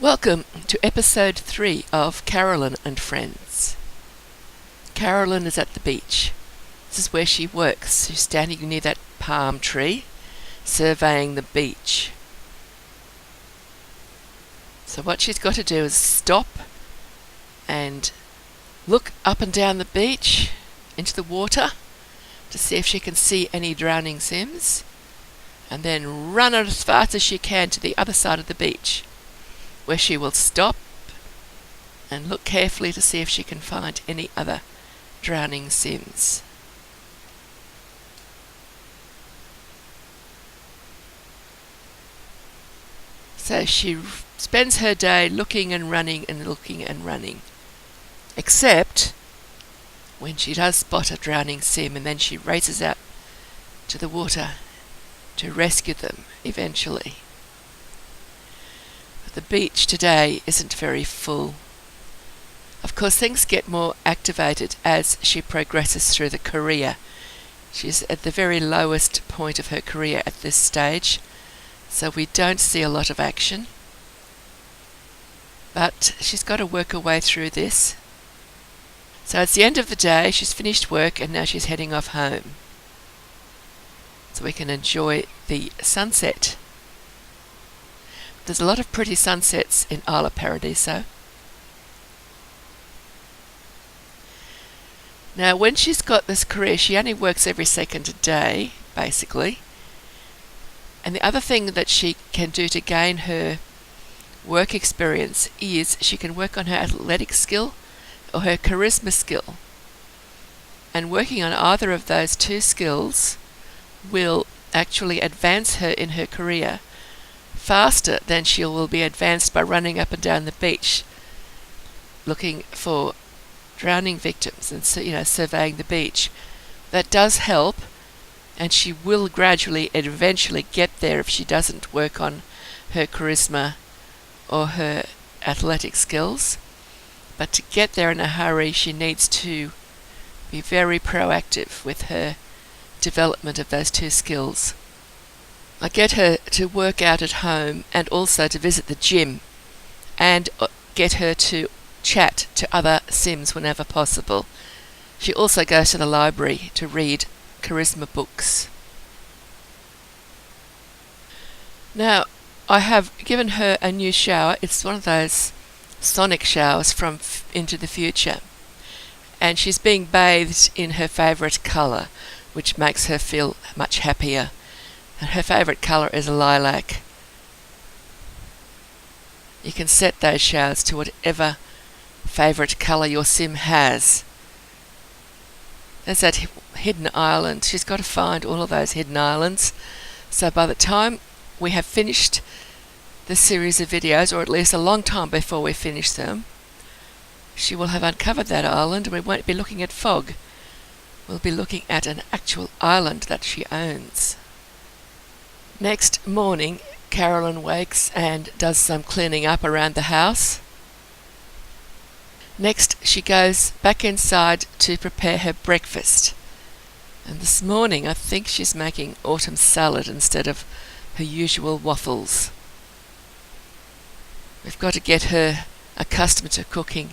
Welcome to episode 3 of Carolyn and Friends. Carolyn is at the beach. This is where she works. She's standing near that palm tree, surveying the beach. So what she's got to do is stop and look up and down the beach into the water to see if she can see any drowning sims, and then run as fast as she can to the other side of the beach, where she will stop and look carefully to see if she can find any other drowning sims. So she spends her day looking and running and looking and running, except when she does spot a drowning sim, and then she races out to the water to rescue them eventually. The beach today isn't very full. Of course, things get more activated as she progresses through the career. She's at the very lowest point of her career at this stage, so we don't see a lot of action. But she's got to work her way through this. So it's the end of the day, she's finished work, and now she's heading off home, so we can enjoy the sunset. There's a lot of pretty sunsets in Isla Paradiso. Now, when she's got this career, she only works every second day, basically. And the other thing that she can do to gain her work experience is she can work on her athletic skill or her charisma skill. And working on either of those two skills will actually advance her in her career faster than she will be advanced by running up and down the beach looking for drowning victims and surveying the beach. That does help, and she will gradually and eventually get there if she doesn't work on her charisma or her athletic skills. But to get there in a hurry, she needs to be very proactive with her development of those two skills. I get her to work out at home and also to visit the gym, and get her to chat to other sims whenever possible. She also goes to the library to read charisma books. Now, I have given her a new shower. It's one of those sonic showers from Into the Future, and she's being bathed in her favourite colour, which makes her feel much happier. And her favourite colour is lilac. You can set those showers to whatever favourite colour your sim has. There's that hidden island. She's got to find all of those hidden islands. So by the time we have finished the series of videos, or at least a long time before we finish them, she will have uncovered that island, and we won't be looking at fog. We'll be looking at an actual island that she owns. Next morning, Carolyn wakes and does some cleaning up around the house. Next, she goes back inside to prepare her breakfast. And this morning, I think she's making autumn salad instead of her usual waffles. We've got to get her accustomed to cooking,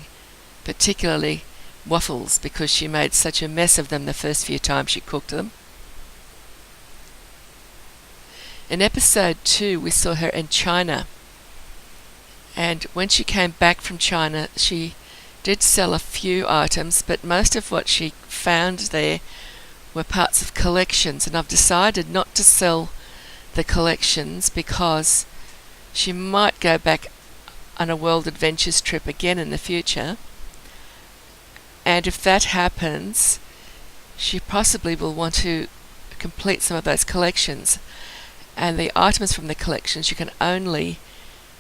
particularly waffles, because she made such a mess of them the first few times she cooked them. In episode 2, we saw her in China, and when she came back from China, she did sell a few items, but most of what she found there were parts of collections, and I've decided not to sell the collections because she might go back on a World Adventures trip again in the future, and if that happens, she possibly will want to complete some of those collections. And the items from the collections you can only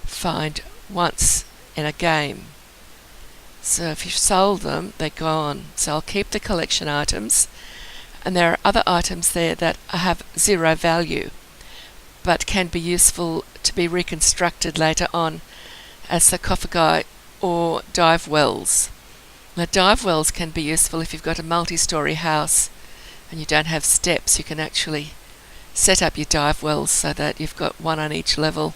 find once in a game. So if you've sold them, they're gone. So I'll keep the collection items. And there are other items there that have zero value, but can be useful to be reconstructed later on as sarcophagi or dive wells. Now, dive wells can be useful if you've got a multi-storey house and you don't have steps. You can actually set up your dive wells so that you've got one on each level,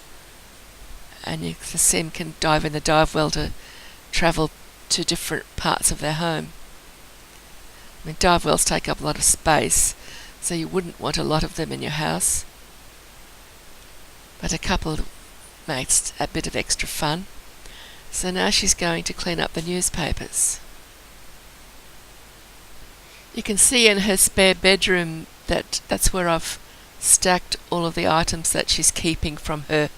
and the sim can dive in the dive well to travel to different parts of their home. I mean, dive wells take up a lot of space, so you wouldn't want a lot of them in your house, but a couple makes a bit of extra fun. So now she's going to clean up the newspapers. You can see in her spare bedroom that's where I've stacked all of the items that she's keeping from her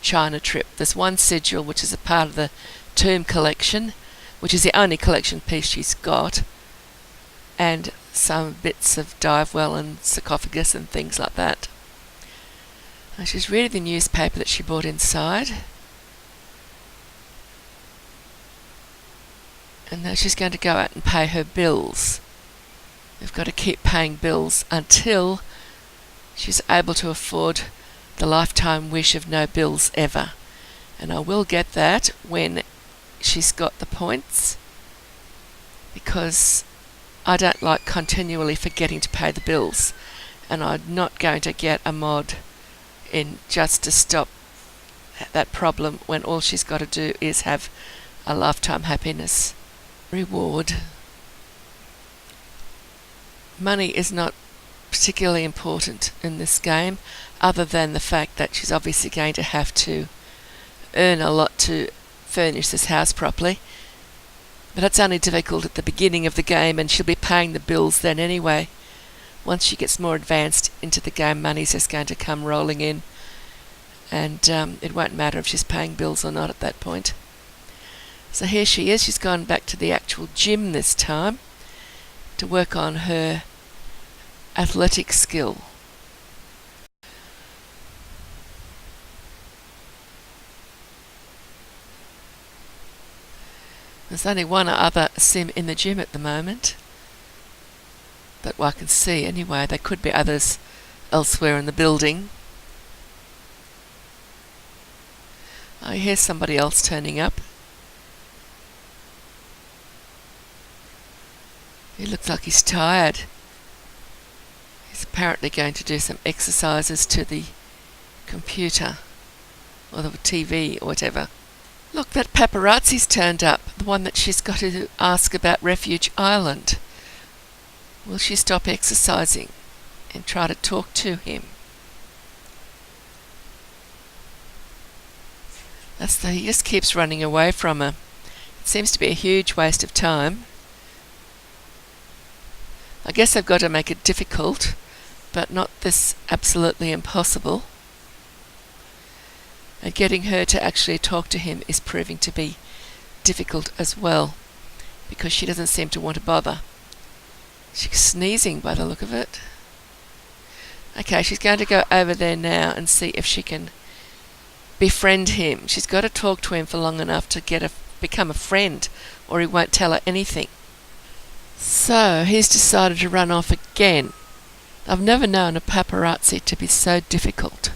China trip. There's one sigil which is a part of the tomb collection, which is the only collection piece she's got, and some bits of dive well and sarcophagus and things like that. And she's reading the newspaper that she bought inside. And now she's going to go out and pay her bills. We've got to keep paying bills until she's able to afford the lifetime wish of no bills ever. And I will get that when she's got the points, because I don't like continually forgetting to pay the bills, and I'm not going to get a mod in just to stop that problem when all she's got to do is have a lifetime happiness reward. Money is not particularly important in this game, other than the fact that she's obviously going to have to earn a lot to furnish this house properly. But that's only difficult at the beginning of the game, and she'll be paying the bills then anyway. Once she gets more advanced into the game, money's just going to come rolling in, and it won't matter if she's paying bills or not at that point. So here she is. She's gone back to the actual gym this time to work on her athletic skill. There's only one other sim in the gym at the moment, but I can see anyway. There could be others elsewhere in the building. Oh, here's somebody else turning up. He looks like he's tired. He's apparently going to do some exercises to the computer or the TV or whatever. Look, that paparazzi's turned up, the one that she's got to ask about Refuge Island. Will she stop exercising and try to talk to him? He just keeps running away from her. It seems to be a huge waste of time. I guess they've got to make it difficult, but not this absolutely impossible. And getting her to actually talk to him is proving to be difficult as well, because she doesn't seem to want to bother. She's sneezing by the look of it. Okay, she's going to go over there now and see if she can befriend him. She's got to talk to him for long enough to become a friend, or he won't tell her anything. So he's decided to run off again. I've never known a paparazzi to be so difficult.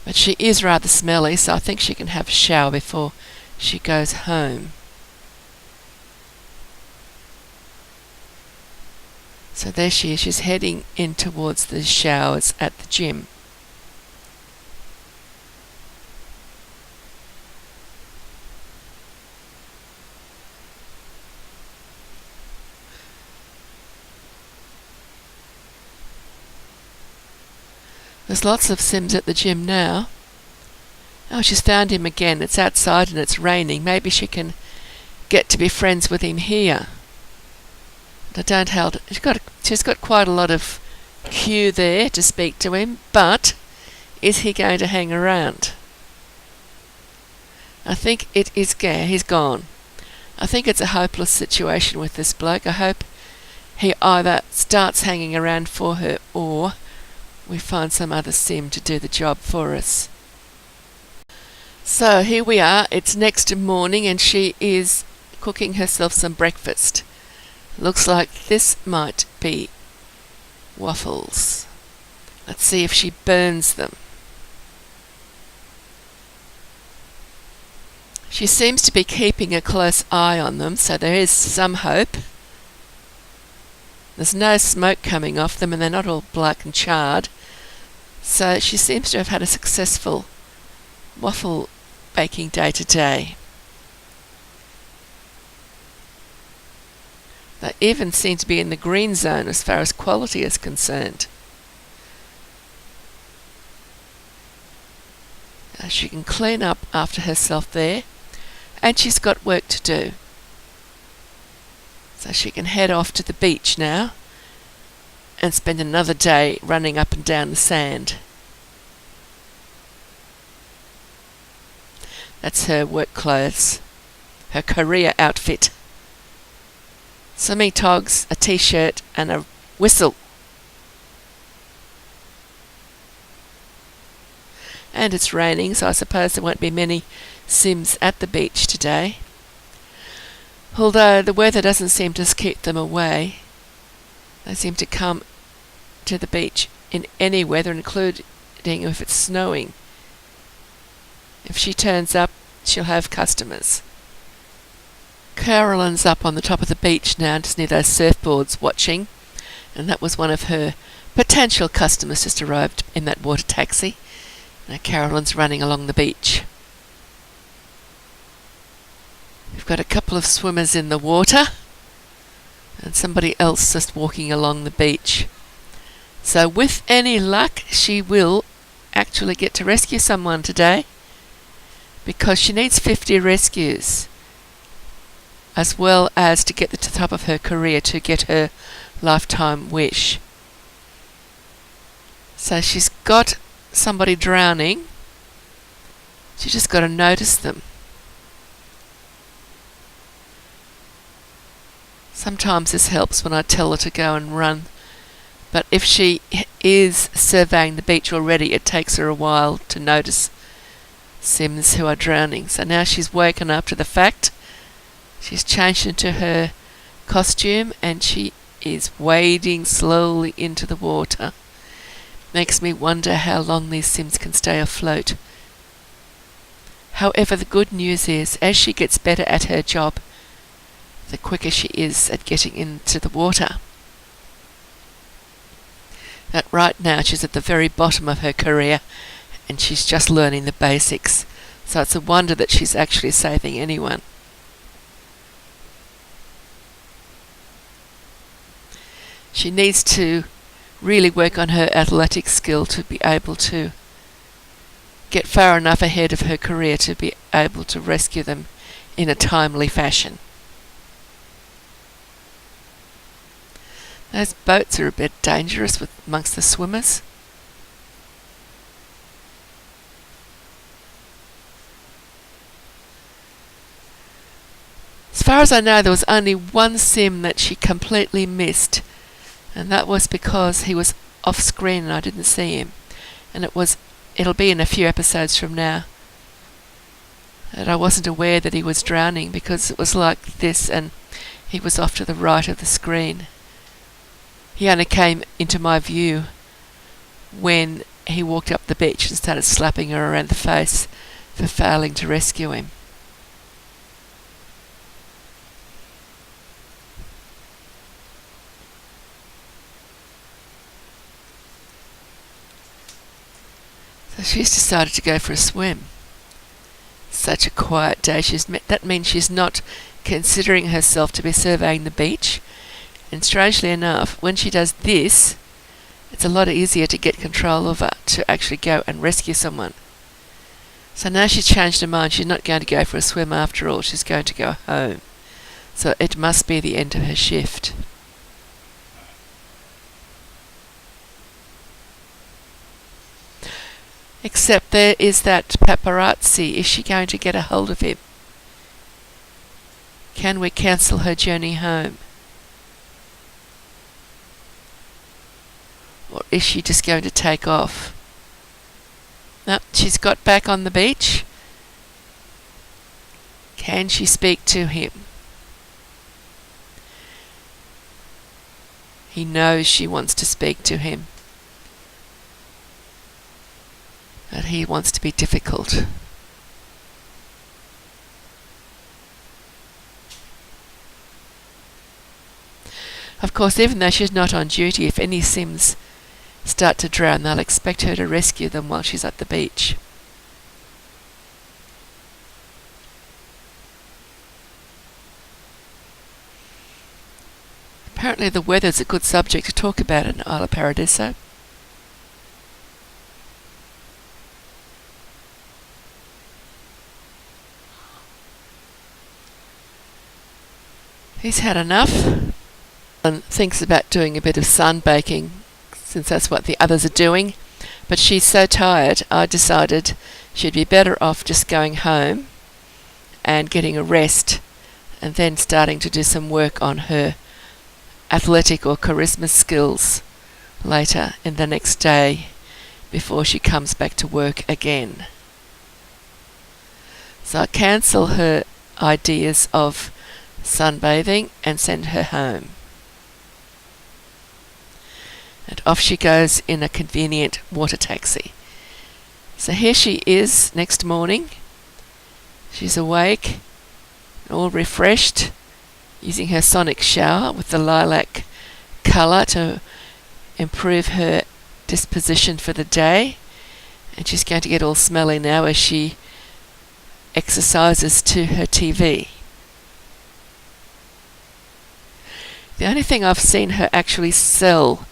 But she is rather smelly, so I think she can have a shower before she goes home. So there she is. She's heading in towards the showers at the gym. There's lots of Sims at the gym now. Oh, she's found him again. It's outside and it's raining. Maybe she can get to be friends with him here. But I don't hold. She's got quite a lot of queue there to speak to him, but is he going to hang around? I think it is. He's gone. I think it's a hopeless situation with this bloke. I hope he either starts hanging around for her or we find some other sim to do the job for us. So here we are. It's next morning and she is cooking herself some breakfast. Looks like this might be waffles. Let's see if she burns them. She seems to be keeping a close eye on them, so there is some hope. There's no smoke coming off them and they're not all black and charred. So she seems to have had a successful waffle baking day today. They even seem to be in the green zone as far as quality is concerned. She can clean up after herself there, and she's got work to do. So she can head off to the beach now and spend another day running up and down the sand. That's her work clothes, her career outfit. Swimming togs, a t-shirt and a whistle. And it's raining, so I suppose there won't be many Sims at the beach today. Although the weather doesn't seem to keep them away. They seem to come to the beach in any weather, including if it's snowing. If she turns up, she'll have customers. Carolyn's up on the top of the beach now, just near those surfboards, watching. And that was one of her potential customers just arrived in that water taxi. Now Carolyn's running along the beach. We've got a couple of swimmers in the water and somebody else just walking along the beach. So with any luck, she will actually get to rescue someone today, because she needs 50 rescues, as well as to get to the top of her career to get her lifetime wish. So she's got somebody drowning. She's just got to notice them. Sometimes this helps when I tell her to go and run, but if she is surveying the beach already, it takes her a while to notice Sims who are drowning. So now she's woken up to the fact. She's changed into her costume and she is wading slowly into the water. Makes me wonder how long these Sims can stay afloat. However, the good news is, as she gets better at her job, the quicker she is at getting into the water. But right now she's at the very bottom of her career and she's just learning the basics. So it's a wonder that she's actually saving anyone. She needs to really work on her athletic skill to be able to get far enough ahead of her career to be able to rescue them in a timely fashion. Those boats are a bit dangerous amongst the swimmers. As far as I know, there was only one Sim that she completely missed, and that was because he was off screen and I didn't see him. And it'll be in a few episodes from now. And I wasn't aware that he was drowning because it was like this and he was off to the right of the screen. He only came into my view when he walked up the beach and started slapping her around the face for failing to rescue him. So she's decided to go for a swim. Such a quiet day. That means she's not considering herself to be surveying the beach. And strangely enough, when she does this, it's a lot easier to get control of her, to actually go and rescue someone. So now she's changed her mind. She's not going to go for a swim after all. She's going to go home. So it must be the end of her shift. Except there is that paparazzi. Is she going to get a hold of him? Can we cancel her journey home? Or is she just going to take off? No, she's got back on the beach. Can she speak to him? He knows she wants to speak to him. But he wants to be difficult. Of course, even though she's not on duty, if any Sims start to drown, they'll expect her to rescue them while she's at the beach. Apparently the weather's a good subject to talk about in Isla Paradiso. He's had enough and thinks about doing a bit of sunbaking, since that's what the others are doing. But she's so tired, I decided she'd be better off just going home and getting a rest and then starting to do some work on her athletic or charisma skills later in the next day before she comes back to work again. So I cancel her ideas of sunbathing and send her home. And off she goes in a convenient water taxi. So here she is next morning. She's awake, all refreshed, using her sonic shower with the lilac colour to improve her disposition for the day. And she's going to get all smelly now as she exercises to her TV. The only thing I've seen her actually sell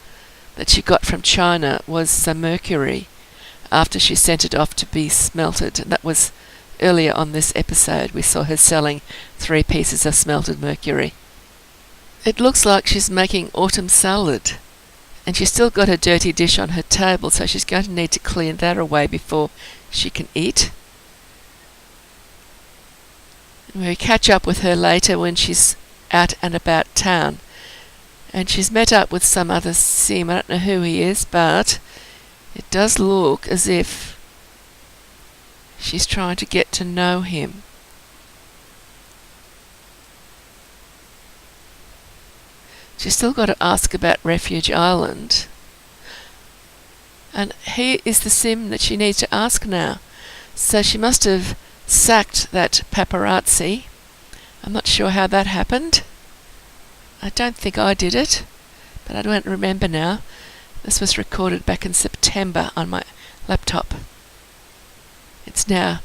that she got from China was some mercury after she sent it off to be smelted. And that was earlier on this episode. We saw her selling 3 pieces of smelted mercury. It looks like she's making autumn salad, and she's still got her dirty dish on her table, so she's going to need to clean that away before she can eat. And we'll catch up with her later when she's out and about town. And she's met up with some other sim. I don't know who he is, but it does look as if she's trying to get to know him. She's still got to ask about Refuge Island. And he is the sim that she needs to ask now. So she must have sacked that paparazzi. I'm not sure how that happened. I don't think I did it, but I don't remember now. This was recorded back in September on my laptop. It's now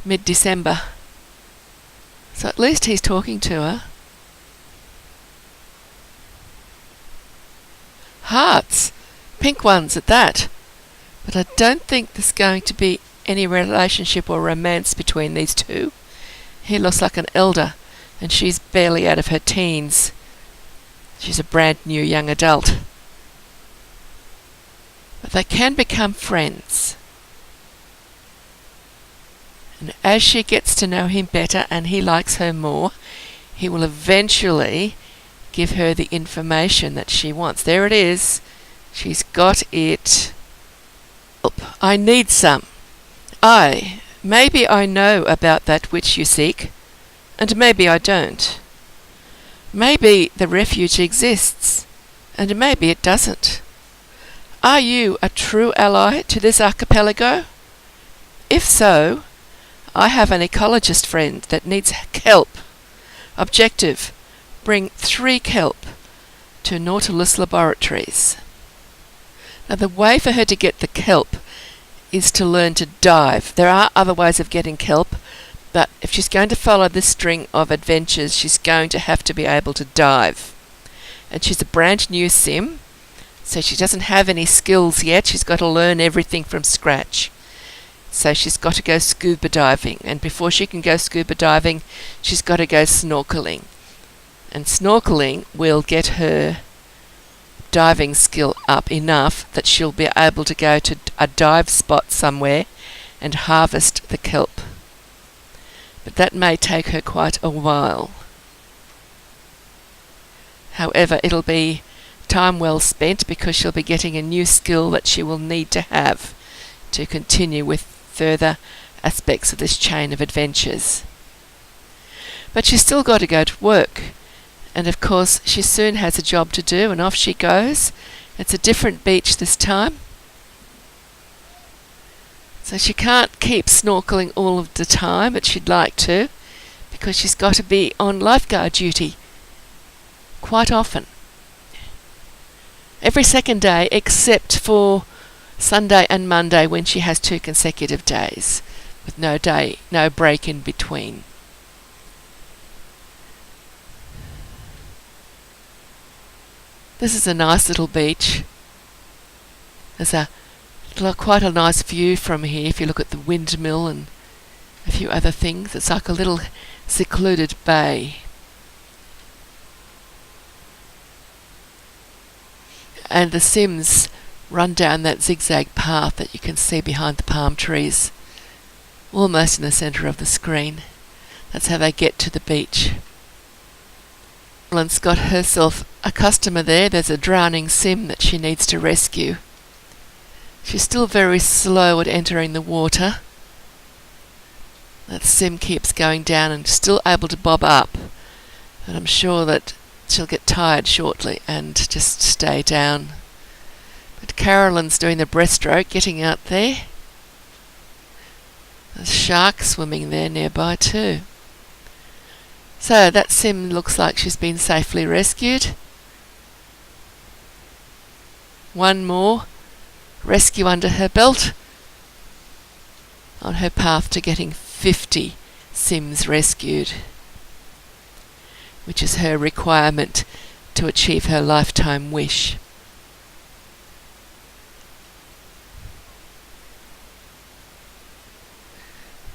mid-December. So at least he's talking to her. Hearts! Pink ones at that. But I don't think there's going to be any relationship or romance between these two. He looks like an elder, and she's barely out of her teens. She's a brand new young adult. But they can become friends. And as she gets to know him better and he likes her more, he will eventually give her the information that she wants. There it is. She's got it. I need some. Maybe I know about that which you seek, and maybe I don't. Maybe the refuge exists, and maybe it doesn't. Are you a true ally to this archipelago? If so, I have an ecologist friend that needs kelp. Objective: bring 3 kelp to Nautilus Laboratories. Now, the way for her to get the kelp is to learn to dive. There are other ways of getting kelp, but if she's going to follow this string of adventures, she's going to have to be able to dive. And she's a brand new sim, so she doesn't have any skills yet. She's got to learn everything from scratch. So she's got to go scuba diving, and before she can go scuba diving, she's got to go snorkelling. And snorkelling will get her diving skill up enough that she'll be able to go to a dive spot somewhere and harvest the kelp. But that may take her quite a while. However, it'll be time well spent because she'll be getting a new skill that she will need to have to continue with further aspects of this chain of adventures. But she's still got to go to work. And of course, she soon has a job to do, and off she goes. It's a different beach this time. So she can't keep snorkelling all of the time, but she'd like to, because she's got to be on lifeguard duty quite often. Every second day, except for Sunday and Monday, when she has 2 consecutive days, with no break in between. This is a nice little beach. There's quite a nice view from here if you look at the windmill and a few other things. It's like a little secluded bay. And the Sims run down that zigzag path that you can see behind the palm trees, almost in the centre of the screen. That's how they get to the beach. Carolyn's got herself a customer there. There's a drowning Sim that she needs to rescue. She's still very slow at entering the water. That Sim keeps going down and still able to bob up. But I'm sure that she'll get tired shortly and just stay down. But Carolyn's doing the breaststroke, getting out there. There's sharks swimming there nearby too. So that Sim looks like she's been safely rescued. One more rescue under her belt on her path to getting 50 Sims rescued, which is her requirement to achieve her lifetime wish.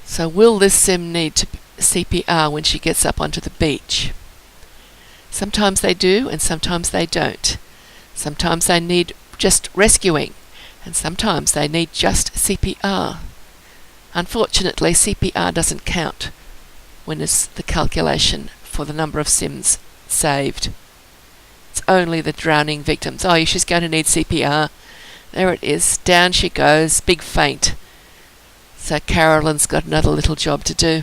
So will this Sim need to CPR when she gets up onto the beach? Sometimes they do and sometimes they don't. Sometimes they need just rescuing and sometimes they need just CPR. Unfortunately, CPR doesn't count when it's the calculation for the number of Sims saved. It's only the drowning victims. Oh, she's going to need CPR. There it is. Down she goes. Big faint. So Carolyn's got another little job to do.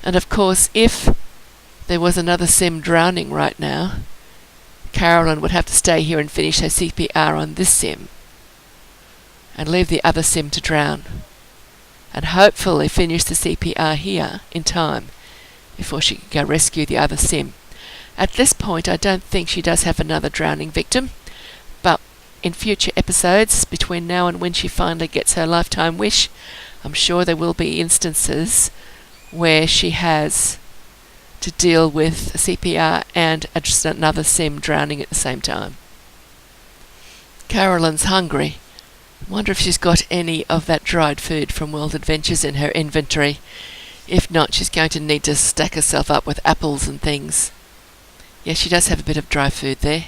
And of course, if there was another Sim drowning right now, Carolyn would have to stay here and finish her CPR on this Sim and leave the other Sim to drown, and hopefully finish the CPR here in time before she can go rescue the other Sim. At this point, I don't think she does have another drowning victim, but in future episodes, between now and when she finally gets her lifetime wish, I'm sure there will be instances where she has to deal with CPR and just another Sim drowning at the same time. Carolyn's hungry. I wonder if she's got any of that dried food from World Adventures in her inventory. If not, she's going to need to stack herself up with apples and things. Yes, she does have a bit of dry food there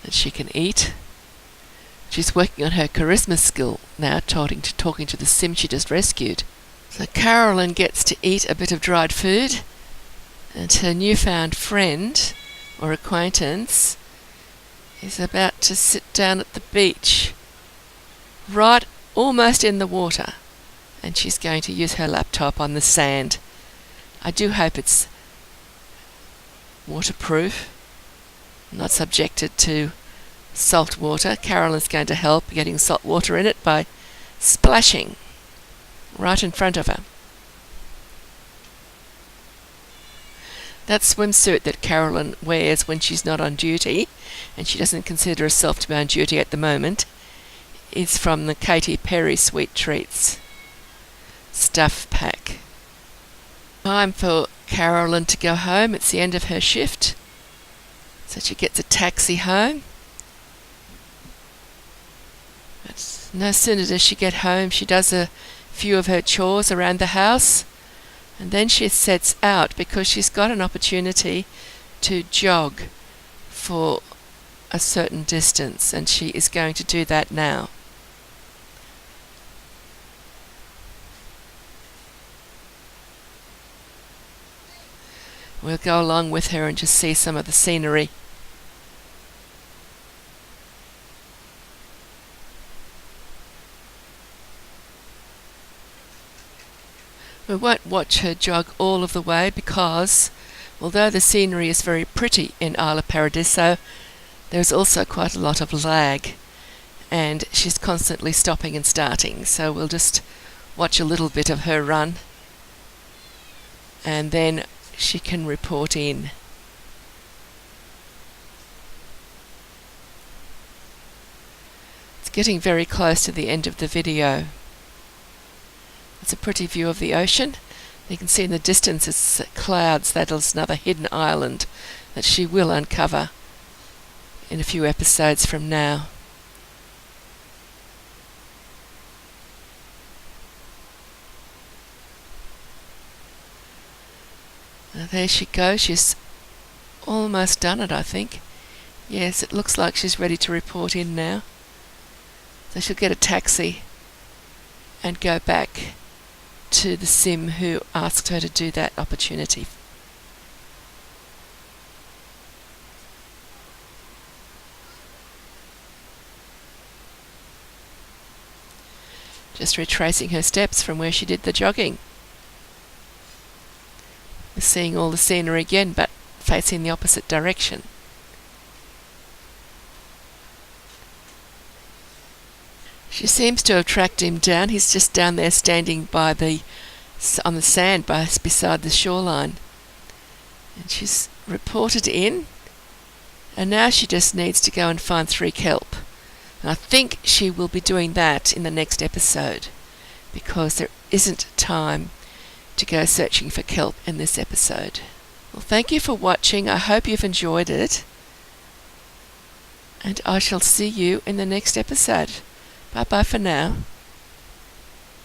that she can eat. She's working on her charisma skill now, talking to the Sim she just rescued. So Carolyn gets to eat a bit of dried food, and her newfound friend or acquaintance is about to sit down at the beach, right almost in the water, and she's going to use her laptop on the sand. I do hope it's waterproof, not subjected to salt water. Carolyn's going to help getting salt water in it by splashing right in front of her. That swimsuit that Carolyn wears when she's not on duty, and she doesn't consider herself to be on duty at the moment, is from the Katy Perry Sweet Treats stuff pack. Time for Carolyn to go home. It's the end of her shift, so she gets a taxi home. But no sooner does she get home, she does a few of her chores around the house, and then she sets out because she's got an opportunity to jog for a certain distance, and she is going to do that now. We'll go along with her and just see some of the scenery. We won't watch her jog all of the way because, although the scenery is very pretty in Isle of Paradiso, there's also quite a lot of lag, and she's constantly stopping and starting, so we'll just watch a little bit of her run, and then she can report in. It's getting very close to the end of the video. It's a pretty view of the ocean. You can see in the distance it's clouds. That is another hidden island that she will uncover in a few episodes from now. Now there she goes. She's almost done it, I think. Yes, it looks like she's ready to report in now. So she'll get a taxi and go back to the sim who asked her to do that opportunity. Just retracing her steps from where she did the jogging. We're seeing all the scenery again, but facing the opposite direction. She seems to have tracked him down. He's just down there standing on the sand beside the shoreline. And she's reported in, and now she just needs to go and find 3 kelp. And I think she will be doing that in the next episode, because there isn't time to go searching for kelp in this episode. Well, thank you for watching. I hope you've enjoyed it, and I shall see you in the next episode. Bye bye for now.